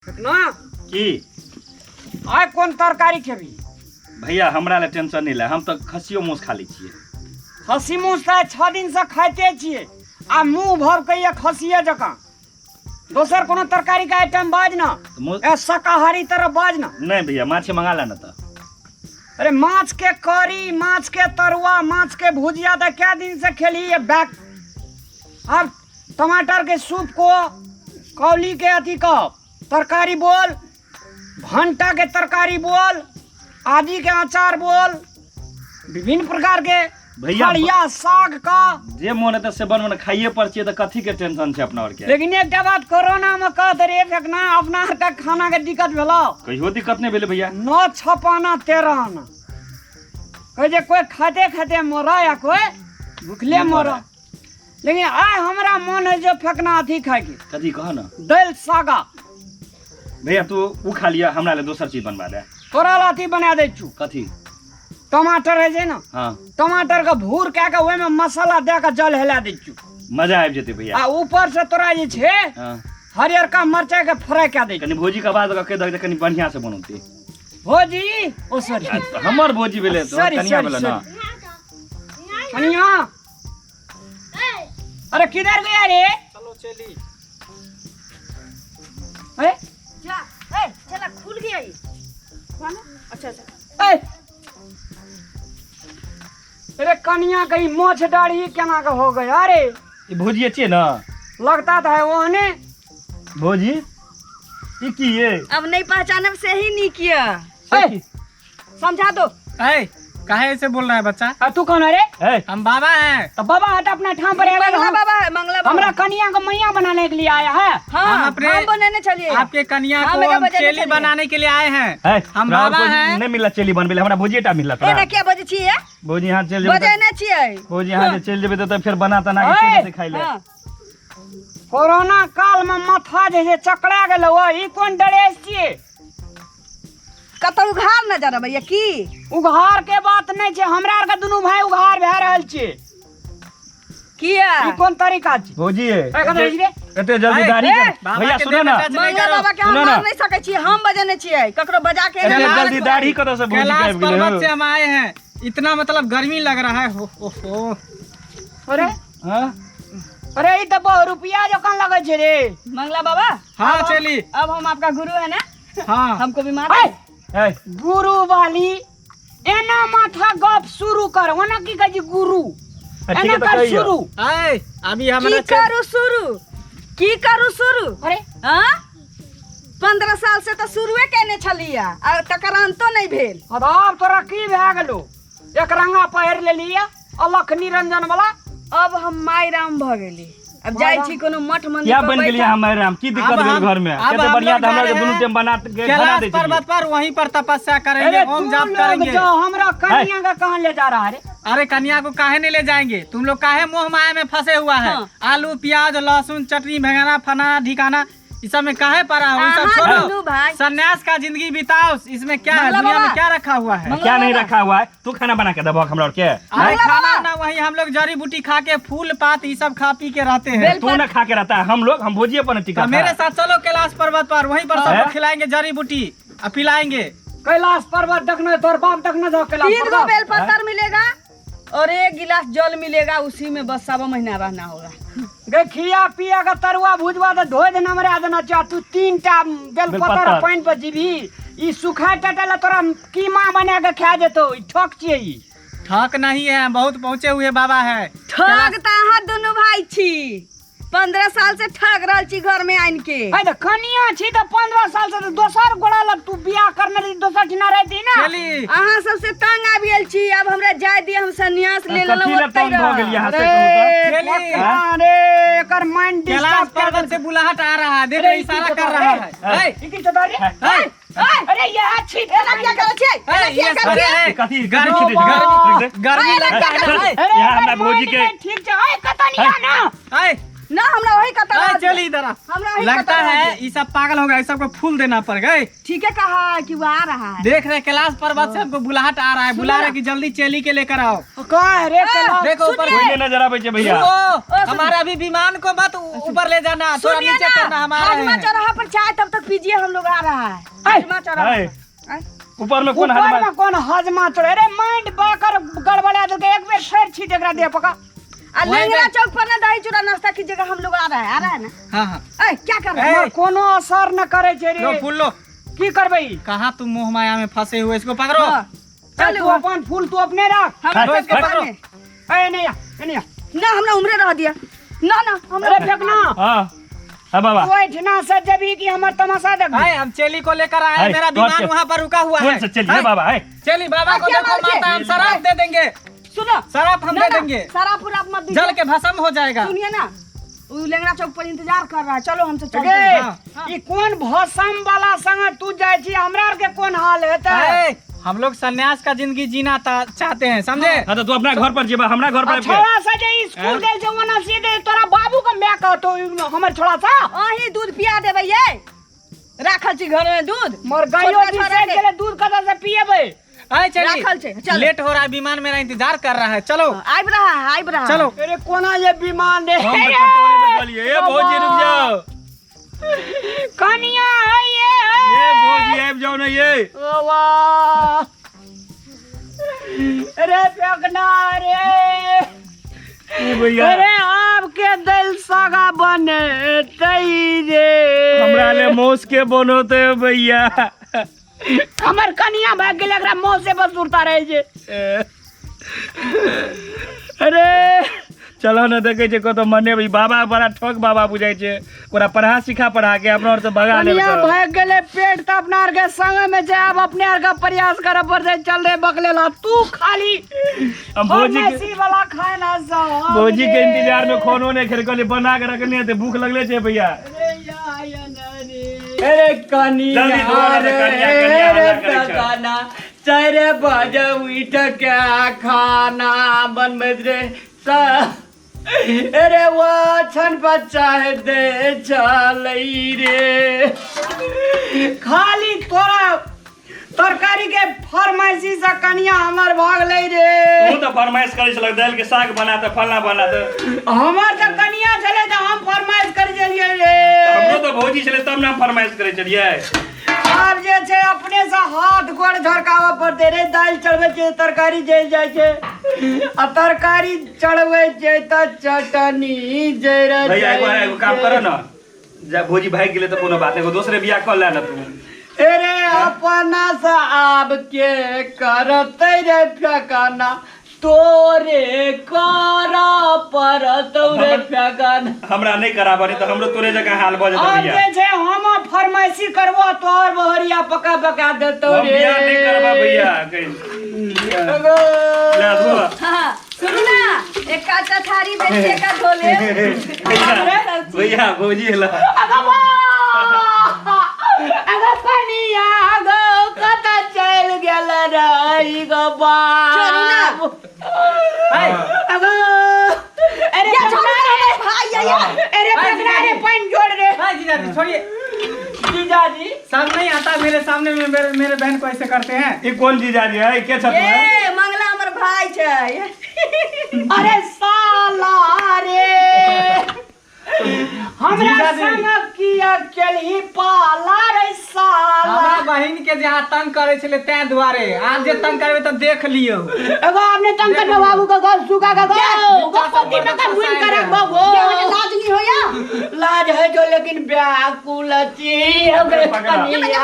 ना की आय कौन तरकारी खेबी? भैया हमरा ले टेंशन नहीं ले, हम तो खसियो मांस खा ली छिए। खसी मांस तो 6 दिन से खाते छिए आ मुंह भर के ये खसिए जका। दोसर कोनो तरकारी का आइटम बाज ना, ए शाकाहारी तरह बाज ना। नहीं भैया माछ मंगा लेना तो। अरे माछ के करी, माछ के तरुआ, माछ के भुजिया तो क्या दिन से खेली ये बैक। अब टमाटर के सूप को, कौली के अथी का तरकारी बोल, भंटा के तरकारी बोल, आदि के अचार बोल, विभिन्न प्रकार के भैया साग का जे मन है से बन खाइए पर छिए तो कथी के टेंशन छे अपना और के। लेकिन एक बात कोरोना में कह दे रे फेकना अपना का खाना के दिक्कत भेलो। कहियो दिक्कत नहीं भेले भैया। न छपाना 13 आना कह जे कोई खाते खाते मरा या कोई भूखले मरा। लेकिन आय हमरा मन है जो फेकना अथी खाए के। कथी कह ना दाल सागा। भैया तू उ खा लिया, हमरा ले दोसर चीज बनवा दे। तोरा लाठी बना दे छू। कथी? टमाटर है जे ना, हां टमाटर का भूर के ओय में मसाला दे के जल हिला दे छू। मजा आबि जेते भैया। आ ऊपर से तोरा जे छे हां हरियर का मिर्चा के फ्राई कर दे। कनी भोजी के बाद कह दे कनी बढ़िया से बनौती। भोजी ओ सॉरी हमर भोजी भेले तो कनिया भेले ना। कनिया अरे किधर गया रे? चलो चली। अरे चला खुल गया ये। अच्छा अच्छा। अरे कनिया कहीं मोछ दाढ़ी केना का हो गया रे? ई भोजी छिए ना, लगता था वो ने भोजी ई की ये? अब नहीं पहचानब से ही नहीं किया। समझा दो। ए, काहे ऐसे बोल रहा है बच्चा? तू कौन है रे? ए हम बाबा हैं। तो बाबा हट अपना ठाम पर मंगला बाबा है, मंगला बाबा। हमरा कनिया को मैया बनाने के लिए आया है। हाँ हम अपने- हम बनाने चलिए। आपके कन्या हाँ, को मेरा हम बजाने चेली चलिए। बनाने के लिए आए हैं। हम राहुल बाबा भोजी हैं। नहीं मिला चेली बनबेले, हमरा भोजीटा मिला ए ना तोरा। क्या बजे छिए? भोजी यहां चल बजे जेबे ना छिए। भोजी यहां जे चल जेबे तो फिर बना तना के ए, कैसे खाइ ले। हाँ। कोरोना काल में माथा जैसे चकरा गेल हो, ई कौन ड्रेस छिए? कतौ उघार न जा भैया की? उघार के बात नहीं छे, हमरा आर के दुनू भाई उघार भे रहल छिए। किया? ई कौन तरीका छी? भोजी कतऽ रही रे? एते जल्दी ए, दाढ़ी ए, कर बाबा भैया के सुनो ना। देह में मंगला बाबा के हम सुनो ना। मार नहीं सके छिए, हम बजाने छिए। ककरो बजा के एते ना जल्दी दाढ़ी कत से भोजी कैलाश के गेले पर्वत से हो? हम आए हैं। इतना मतलब गर्मी लग रहा है। हो। अरे हां अरे ई तो बहुत रुपया जो कन लगे छे रे। मंगला बाबा। हाँ अब हम- चली। अब हम आपका गुरु है ना, हाँ हमको भी मार। ए, ए गुरु वाली एना माथा गप शुरू कर, ओना की कह जी गुरु ठीक एना है तो कर कहियो। शुरू। ए, अभी की हमारा करू शुरू? की करू शुरू? अरे हाँ? 15 साल से तो शुरुए केने छलिया आ तकर अंतो नहीं भेल। अब तोरा की भे गेलो? एक रंगा पहिर ले लिया अलख निरंजन वाला। अब हम माय राम भ गेली। अब जाय छी कोनो मठ मंदिर क्या पर बन गेलिए बैठा। हमारे राम? की दिक्कत अब भेल हम- घर में? अब कैसे हम बढ़िया लोग था हमरा जा के रहे दुनू हैं। टाइम बना के बना कैलाश दे पर्वत पर वहीं पर तपस्या करेंगे, अरे ओम तू जाप लोग करेंगे। जो हमरा कन्या का कहाँ ले जा रहा है रे? अरे कन्या को काहे नहीं ले जाएंगे? तुम लोग काहे मोह माया में फंसे हुआ है? हाँ। आलू प्याज लहसुन चटनी भंगाना फना ढिकाना इस सब में काहे पड़ा हो? ये सब आहा, दुनू छोड़ो, भाई। सन्यास का जिंदगी बिताओ। इसमें क्या है? मंगला दुनिया में बाबा। क्या रखा हुआ है? क्या नहीं रखा हुआ है? तू खाना बना के दबा हमरा और के। अरे मंगला खाना बाबा। ना वही हम लोग जड़ी बूटी खा के फूल पात ये सब खा पी के रहते हैं। बेल- तू ना खा के रहता है, हम लोग हम भोजिए पर टिका तो मेरे साथ चलो कैलाश पर्वत पर, वहीं पर हाँ। सबको खिलाएंगे जड़ी बूटी और पिलाएंगे। कैलाश पर्वत देखना तोर बाप देखना जाओ कैलाश 3 गो पर्वत। बेलपत्र मिलेगा और 1 गिलास जल मिलेगा। उसी में बस 7 महीना रहना होगा। गे खिया पिया का तरुआ भुजवा तो धोए देना मरे देना चाह। तू 3टा बेलपत्र बेलपत्र। पानी पर जीभी। ई सुखा टटला तोरा कीमा बना के खा देतो। ई ठक छिए ई। ठक नहीं है, बहुत पहुँचे हुए बाबा है। ठगता है दोनों भाई छी। 15 साल से ठग रहल छी घर में आइन के। ए तो कनिया छी तो 15 साल से तो दोसर गोड़ा लग तू बियाह करने रही, दोसर ठिना रहती ना। चली अहाँ सबसे तंग आ गेल छी। अब हमरा जाय दिए, हम सन्यास ले लेलहुँ। कथी ले ओतै तंग भ गेलिए रह। यहाँ से अरे कहू चली। अरे एकर माइंड कैलाश डिस्टर्ब कर पर्वत से बुलाहट आ रहा है, देख अरे, इशारा इसी कर तो रहा है। है। ए, ई की चोदा रे? ए, अरे ये अच्छी एना क्या करे छी? एना ए, क्या ये करे छी? सब- तो कथी गर्मी गर्मी गर्मी गर्मी गर्मी ए, लगता क्या है। करे? अरे यहाँ एकर हमरा भौजी mind के- में ठीक छै। ए कतनिया ना। ए, ना हमरा वही कतरा चल इधर आ। हमरा वही लगता कतरा है दे। ये सब पागल हो गए, सबको फूल देना पड़ गए। ठीक है कहा है कि वो आ रहा है। देख रहे क्लास पर बच्चे सबको बुलाहट आ रहा है, बुला रहे कि जल्दी चेली के लेकर आओ। कहाँ है रे कैलाश? देखो ऊपर सुनिए। कोई नजर आवे छे भैया। हमारे अभी विमान को मत ऊपर ले जाना, थोड़ा सुनिए नीचे करना ना, हमारा हाजमा है। चौराहा पर चाय तब तक पीजिए, हम लोग आ रहा है। हाजमा चौराहा है। पर। आय। ऊपर में कौन ऊपर हाजमा? में कौन हजमा चढ़े रे? माइंड बाकर गड़बड़ा दे के एक बेर फेर छीट एकरा दे पका। आ लेंगरा चौक पर ना दही चूड़ा नाश्ता की जगह हम लोग आ रहा है ना। हाँ हाँ ऐ क्या कर रहे ए, हो? मगर कोनो असर न करे छे लो रे। फूल लो। की करबई? कहाँ तुम मोह माया में फंसे हुए, इसको पकड़ो। हाँ, चल चलो तू अपन फूल तू अपने रख। हम हाँ, सबके हाँ, पास में। ए नहीं आ, नहीं आ। ना हमरा उम्रे रह दिया। ना ना अरे हमरा फेंकना। हां हां बाबा बैठना से जबी की हमर तमाशा देख। हाय हम चेली को लेकर आए हैं, हाय, मेरा तो विमान आपके- वहाँ पर रुका हुआ कौन है। से चलिए हाय, बाबा है? चेली बाबा को क्या देखो बात है? माता, हम शराब दे देंगे, सुनो शराब हम ना, दे ना, देंगे, सारा पूरा आप मत दीजिए। जल के भस्म हो जाएगा। सुनिए ना, वो लेंगरा चौक पर इंतजार कर रहा है, चलो हमसे चलते गे हैं। हाँ। ई कौन भसम वाला संग तू जाय छी? हमरा आर के कौन हाल हेतै? हाय, हम लोग सन्यास का जिंदगी जीना चाहते हैं, समझे? हां तो तू अपना घर पर जेबा, हमरा घर पर छोड़ा से जे स्कूल गए से वना सीधे तोरा बाबू का मैं कहतो हमर छोड़ा सा अहीं दूध पिया देबै ये, राखल छी घर में दूध। मर गयो छोटका जी छोरा से के। गेले दूध कदा से पिएबै? हाय राखल छै, चलिए, चलो। लेट हो रहा है, विमान मेरा इंतजार कर रहा है, चलो आइब रहा है, आइब रहा है। चलो। अरे कोना ये विमान रे? हम तो कटोरी में चलिए। ए भौजी रुक जाओ, कनिया है ये भौजी आइब जाओ ना ये। ओ वाह अरे फेंकना रे। ए भैया अरे आपके दिल सगा बने तई रे। हमरा ले मौस के बनोते भैया। हमर कनिया भाग गेल, एकरा मुंह से बस उड़ता रहे जे। अरे चलो ना देखे छे कतो मने भाई बाबा बड़ा ठग बाबा बुझाई छे, ओकरा पढ़ा सिखा पढ़ा के अपना और से भगा ले। कनिया भाग गेले, पेट त अपना आर के संग में जाब, अपने आर का प्रयास करे पर से चल रे बकलेला। तू खाली हम भौजी के फरमाइशी वाला खाए ना सा। भौजी के इंतजार में खानो नहीं खेल के बना के रखने थे, भूख लगले छे भैया। अरे कनिया जल्दी धो ले रे, कनिया हल्ला करे छे। काना 4 बजे उठ के खाना बनबैत रे सा। अरे वो छन बच्चा है दे चलई रे। खाली तोरा तरकारी के फरमाइशी से कनिया हमर भाग ले रे। तू तो फरमाइश करे छलक दाल के साग बना दे, फलना बना दे। हमर तो कनिया चले तो हम फरमाइश कर जलिए रे। हमरो तो भौजी छले तब ना फरमाइश करे छलिए। आब जे छै अपने से हाथ गोड़ झड़कावा पड़ते रे। दाल चढ़बै छै तरकारी जल जाय छै, आ तरकारी चढ़बै छै त चटनी जर भैया एगो काम करो ना, जा भौजी भाग गेले तो कोनो बात, एगो दूसरे बियाह कर ले ना तू। अरे अपना से आब के करतै रे फेकाना, तोरे करा परतौ रे फेकाना। हमरा नहीं कराबनी तो हमरो तोरे जगह हाल भ जत आब भैया। जे छै हम फरमाइशी करबो तोर बहरिया पका पका देतौ हम रे। बियाह नहीं करबा भैया कहीं। ले धो। हाँ, सुनो ना, एक काटा थारी बेचे का धोले। भैया भौजी हला अगर कनिया गो कता चल गेल रही गो चलू ना। हाय, अरे क्या चल रहा है भाई या? अरे पकड़ा रे, पानी जोड़ रे। हाय जीजाजी छोड़िए, जीजाजी सब नहीं आता मेरे सामने में, मेरे बहन को ऐसे करते हैं। ये कौन जीजाजी है? के छत है? ये मंगला हमर भाई छै। अरे साला रे, हमरा जीजाजी। संग किया केलही पाला रे साला। हमरा बहिन के जहाँ तंग करे छले तै दुआरे, आज जे तंग करबे तो देख लियो। एगो आपने तंकट में बाबू का गल सुगा का गल गोपति में का भूल करे बाबू। लाज नहीं होया? लाज है जो लेकिन व्याकुल छी हमरे कनिया।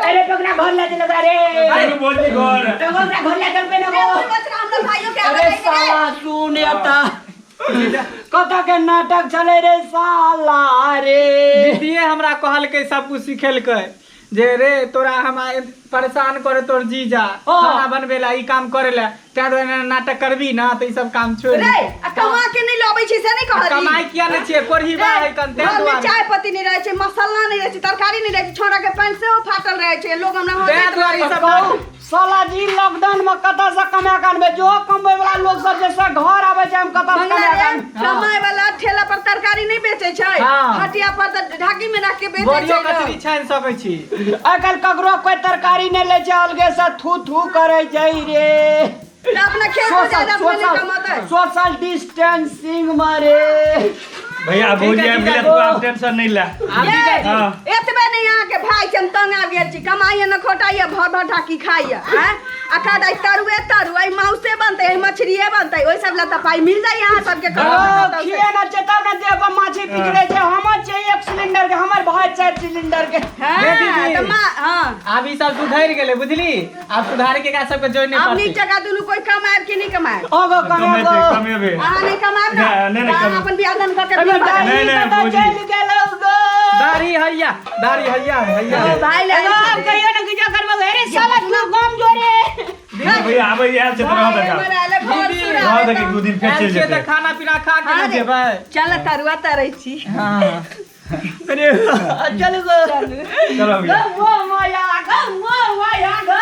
अरे पकड़ा घर ले चल रे। अरे भौजी घर। एगो हमरा घर ले चल पे ना गो। हमरा भाइयों के अरे साला सुन एता कता के नाटक चले रे साला रे। दीदीए हमरा कहलकै सब कुछ सिखेलकै जे रे तोरा हम परेशान करे तोर जीजा खाना बनबेला ई काम करेला, तै दुआरे नाटक करबी ना तो ई सब काम छोड़ रे, आ कमा के नहीं लबै छै से नहीं कहली। कमाई किया नहीं छे, कोरही बा है कन तै घर में दुआरे चाय पत्ती नहीं रहे छै, मसाला नहीं रहे छै, तरकारी नहीं रहे छै, छोरा के पैंट से फाटल रहे छै। लोग हमरा तै दुआरे ई सब साला जी लॉकडाउन में कतऽ से कमा के अनबे जो कमबै वाला लोग सब जैसे घर आबै छै हम कतऽ से कमा के आनबै कमाए वाला ठेला पर तरकारी नहीं बेचे छै हाँ। हटिया पर तो ढाकी में रख के बेचे बड़ियो छै कचरी छानि सकै छी आइ काल्हि ककरो कोई तरकारी नहीं ले छै अलगे से थू थू करे छै रे तो अपना खेत में ज्यादा में नहीं कमाता है सोशल डिस्टेंसिंग मारे भैया ठीक है, भौजी आबि ठीक है, गेलै तू आब टेंशन नहीं ले आब जीजा जी हाँ। एतबे नहीं यहाँ के भाई के हम तंग आ गेल छी कमाइए न खोटाइए भर भर ढाकी खाइए हैं अखा दाई तरुए तरुए माउसे बनते है मछलिए बनते ओइ सब ला त पाई मिल जाई यहाँ सबके ओ खिए ना चेता ना दे पर माछी पिकरे छै हमर छै 1 सिलेंडर के हमर भाई 4 सिलेंडर के हां त मां हां आब ई सब सुधरि गेलै बुझली आब सुधार के का सबके जोड़ने अब पड़तै नीक जगह दुनु कोई कमाए कि नहीं कमाए ओगो कमेबो कमेबे अहाँ नहीं कमाए ना नहीं, नहीं कमाए। अपन बियाह दान करके अबे बियाह नहीं, नहीं, दाई भौजी। चल गेलौ गो दाढ़ी हैया हैया ओ भाई ले एगो अब कहियो ना किछो करबो रे साला तू गम जोरे भैया आबै आयल छै त रह दे रह दे कि 2 दिन फेर चलि आयल छियै जेतै तऽ खाना पीना खा के न जेबै चल तरुआ तरै छी हाँ अरे चल गो चलो भैया गो माया गो